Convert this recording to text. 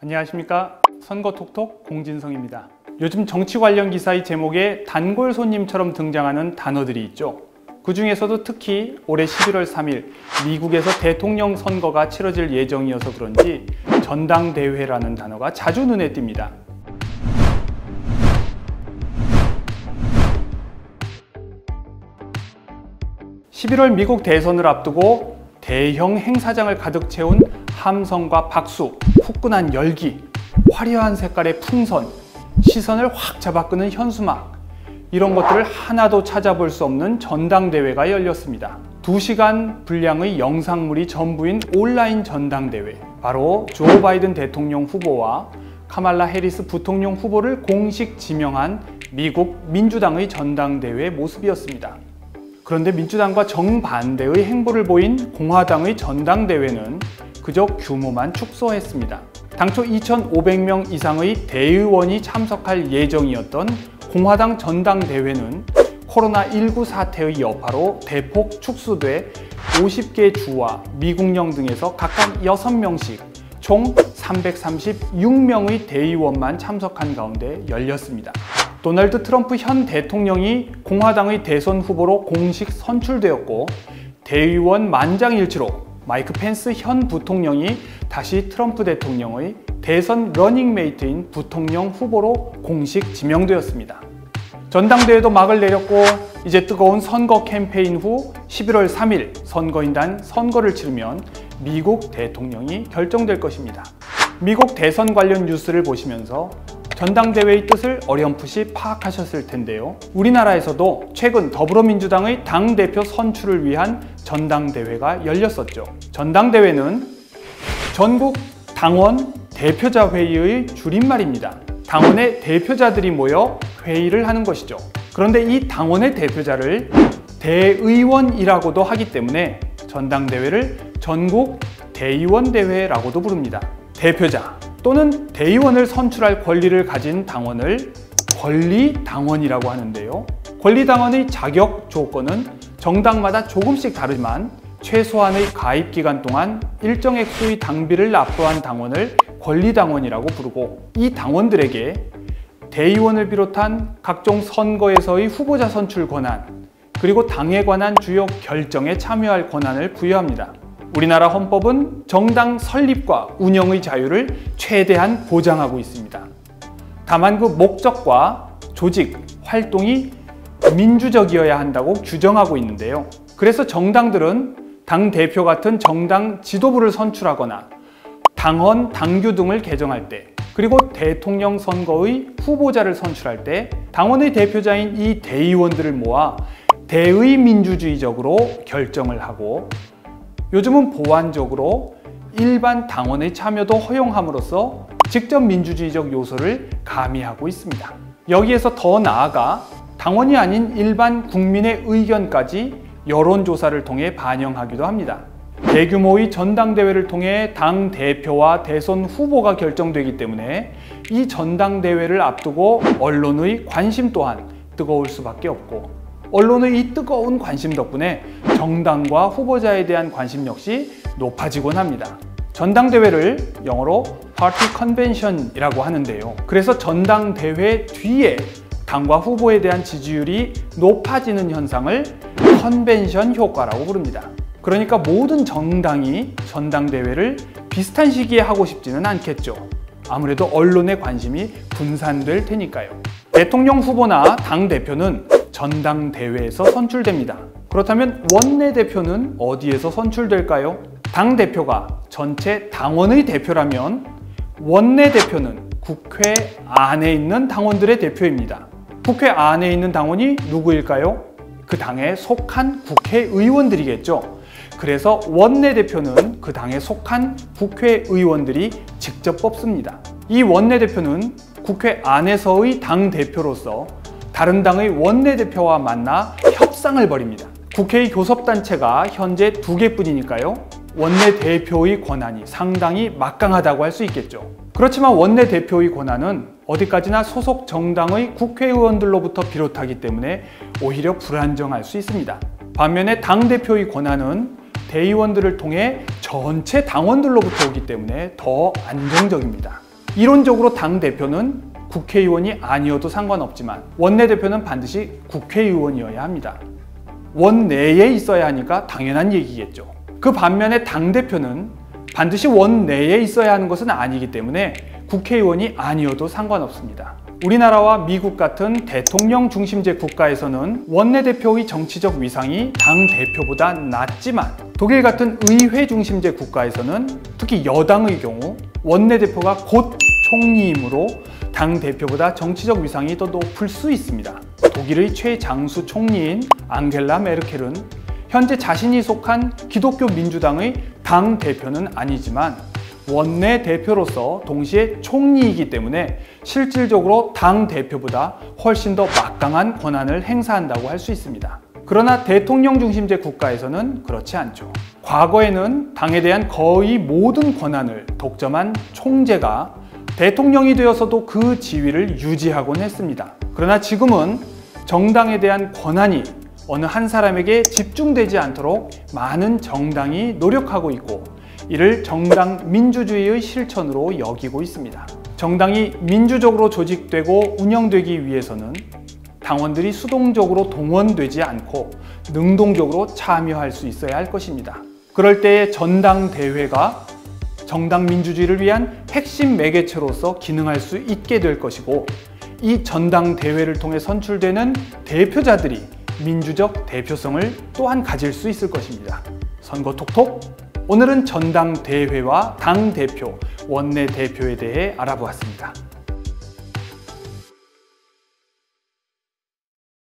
안녕하십니까. 선거톡톡 공진성입니다. 요즘 정치 관련 기사의 제목에 단골 손님처럼 등장하는 단어들이 있죠. 그 중에서도 특히 올해 11월 3일 미국에서 대통령 선거가 치러질 예정이어서 그런지 전당대회라는 단어가 자주 눈에 띕니다. 11월 미국 대선을 앞두고 대형 행사장을 가득 채운 함성과 박수, 후끈한 열기, 화려한 색깔의 풍선, 시선을 확 잡아끄는 현수막, 이런 것들을 하나도 찾아볼 수 없는 전당대회가 열렸습니다. 2시간 분량의 영상물이 전부인 온라인 전당대회, 바로 조 바이든 대통령 후보와 카말라 해리스 부통령 후보를 공식 지명한 미국 민주당의 전당대회 모습이었습니다. 그런데 민주당과 정반대의 행보를 보인 공화당의 전당대회는 그저 규모만 축소했습니다. 당초 2,500명 이상의 대의원이 참석할 예정이었던 공화당 전당대회는 코로나19 사태의 여파로 대폭 축소돼 50개 주와 미국령 등에서 각각 6명씩 총 336명의 대의원만 참석한 가운데 열렸습니다. 도널드 트럼프 현 대통령이 공화당의 대선 후보로 공식 선출되었고, 대의원 만장일치로 마이크 펜스 현 부통령이 다시 트럼프 대통령의 대선 러닝메이트인 부통령 후보로 공식 지명되었습니다. 전당대회도 막을 내렸고, 이제 뜨거운 선거 캠페인 후 11월 3일 선거인단 선거를 치르면 미국 대통령이 결정될 것입니다. 미국 대선 관련 뉴스를 보시면서 전당대회의 뜻을 어렴풋이 파악하셨을 텐데요. 우리나라에서도 최근 더불어민주당의 당대표 선출을 위한 전당대회가 열렸었죠. 전당대회는 전국 당원 대표자 회의의 줄임말입니다. 당원의 대표자들이 모여 회의를 하는 것이죠. 그런데 이 당원의 대표자를 대의원이라고도 하기 때문에 전당대회를 전국 대의원대회라고도 부릅니다. 대표자 또는 대의원을 선출할 권리를 가진 당원을 권리당원이라고 하는데요. 권리당원의 자격 조건은 정당마다 조금씩 다르지만 최소한의 가입기간 동안 일정 액수의 당비를 납부한 당원을 권리당원이라고 부르고, 이 당원들에게 대의원을 비롯한 각종 선거에서의 후보자 선출 권한, 그리고 당에 관한 주요 결정에 참여할 권한을 부여합니다. 우리나라 헌법은 정당 설립과 운영의 자유를 최대한 보장하고 있습니다. 다만 그 목적과 조직, 활동이 민주적이어야 한다고 규정하고 있는데요. 그래서 정당들은 당대표 같은 정당 지도부를 선출하거나 당헌, 당규 등을 개정할 때, 그리고 대통령 선거의 후보자를 선출할 때 당원의 대표자인 이 대의원들을 모아 대의민주주의적으로 결정을 하고, 요즘은 보완적으로 일반 당원의 참여도 허용함으로써 직접 민주주의적 요소를 가미하고 있습니다. 여기에서 더 나아가 당원이 아닌 일반 국민의 의견까지 여론조사를 통해 반영하기도 합니다. 대규모의 전당대회를 통해 당 대표와 대선 후보가 결정되기 때문에 이 전당대회를 앞두고 언론의 관심 또한 뜨거울 수밖에 없고, 언론의 이 뜨거운 관심 덕분에 정당과 후보자에 대한 관심 역시 높아지곤 합니다. 전당대회를 영어로 Party Convention이라고 하는데요. 그래서 전당대회 뒤에 당과 후보에 대한 지지율이 높아지는 현상을 컨벤션 효과라고 부릅니다. 그러니까 모든 정당이 전당대회를 비슷한 시기에 하고 싶지는 않겠죠. 아무래도 언론의 관심이 분산될 테니까요. 대통령 후보나 당대표는 전당대회에서 선출됩니다. 그렇다면 원내대표는 어디에서 선출될까요? 당대표가 전체 당원의 대표라면 원내대표는 국회 안에 있는 당원들의 대표입니다. 국회 안에 있는 당원이 누구일까요? 그 당에 속한 국회의원들이겠죠. 그래서 원내대표는 그 당에 속한 국회의원들이 직접 뽑습니다. 이 원내대표는 국회 안에서의 당대표로서 다른 당의 원내대표와 만나 협상을 벌입니다. 국회의 교섭단체가 현재 2개뿐이니까요. 원내대표의 권한이 상당히 막강하다고 할 수 있겠죠. 그렇지만 원내대표의 권한은 어디까지나 소속 정당의 국회의원들로부터 비롯하기 때문에 오히려 불안정할 수 있습니다. 반면에 당대표의 권한은 대의원들을 통해 전체 당원들로부터 오기 때문에 더 안정적입니다. 이론적으로 당대표는 국회의원이 아니어도 상관없지만 원내대표는 반드시 국회의원이어야 합니다. 원내에 있어야 하니까 당연한 얘기겠죠. 그 반면에 당대표는 반드시 원내에 있어야 하는 것은 아니기 때문에 국회의원이 아니어도 상관없습니다. 우리나라와 미국 같은 대통령 중심제 국가에서는 원내대표의 정치적 위상이 당대표보다 낮지만 독일 같은 의회 중심제 국가에서는 특히 여당의 경우 원내대표가 곧 총리이므로 당대표보다 정치적 위상이 더 높을 수 있습니다. 독일의 최장수 총리인 앙겔라 메르켈은 현재 자신이 속한 기독교 민주당의 당대표는 아니지만 원내대표로서 동시에 총리이기 때문에 실질적으로 당대표보다 훨씬 더 막강한 권한을 행사한다고 할 수 있습니다. 그러나 대통령 중심제 국가에서는 그렇지 않죠. 과거에는 당에 대한 거의 모든 권한을 독점한 총재가 대통령이 되어서도 그 지위를 유지하곤 했습니다. 그러나 지금은 정당에 대한 권한이 어느 한 사람에게 집중되지 않도록 많은 정당이 노력하고 있고 이를 정당 민주주의의 실천으로 여기고 있습니다. 정당이 민주적으로 조직되고 운영되기 위해서는 당원들이 수동적으로 동원되지 않고 능동적으로 참여할 수 있어야 할 것입니다. 그럴 때에 전당대회가 정당 민주주의를 위한 핵심 매개체로서 기능할 수 있게 될 것이고 이 전당대회를 통해 선출되는 대표자들이 민주적 대표성을 또한 가질 수 있을 것입니다. 선거 톡톡! 오늘은 전당대회와 당대표, 원내대표에 대해 알아보았습니다.